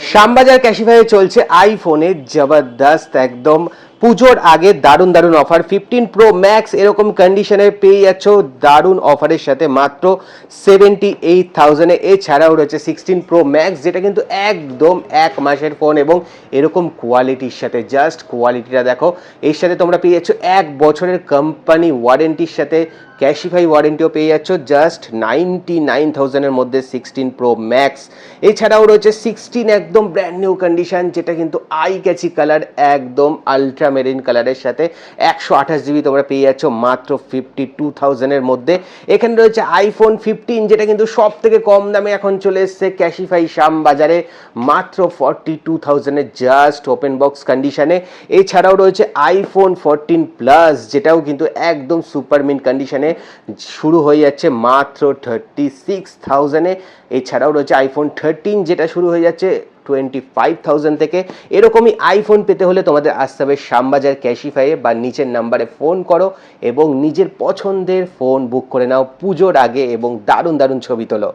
শ্যামবাজার ক্যাশিফাইয়ে চলছে আইফোনের জবরদস্ত একদম পুজোর আগে দারুণ দারুণ অফার 15 Pro Max এরকম কন্ডিশনে পেয়ে যাচ্ছ দারুণ অফারের সাথে মাত্র 78,000-এ। এছাড়াও রয়েছে 16 Pro Max যেটা কিন্তু একদম 1 মাসের ফোন এবং এরকম কোয়ালিটির সাথে, জাস্ট কোয়ালিটিটা দেখো। এর সাথে তোমরা পেয়ে যাচ্ছ 1 বছরের কোম্পানি ওয়ারেন্টির সাথে ক্যাশিফাই ওয়ারেন্টিও পেয়ে যাচ্ছ জাস্ট 99,000-এর মধ্যে 16 Pro Max। এছাড়াও রয়েছে 16 একদম ব্র্যান্ড নিউ কন্ডিশন যেটা কিন্তু আই ক্যাচি কালার একদম আলট্রা মেরিন কালারের সাথে 128 GB তোমরা পেয়ে যাচ্ছ মাত্র 52,000-এর মধ্যে। এখানে রয়েছে আইফোন 15 যেটা কিন্তু সব থেকে কম দামে এখন চলে এসছে ক্যাশিফাই শ্যামবাজারে মাত্র 42,000-এর জাস্ট ওপেন বক্স কন্ডিশনে। এছাড়াও রয়েছে আইফোন 14 প্লাস যেটাও কিন্তু একদম সুপার মিন কন্ডিশনে শুরু হয়ে যাচ্ছে মাত্র 36,000-এ। এছাড়াও রয়েছে আইফোন 13 যেটা শুরু হয়ে যাচ্ছে 25,000 থেকে। এরকমই আইফোন পেতে হলে তোমাদের আসতে হবে শ্যামবাজার ক্যাশিফাইয়ে বা নিচের নাম্বারে ফোন করো এবং নিজের পছন্দের ফোন বুক করে নাও পুজোর আগে এবং দারুণ দারুণ ছবি তোলো।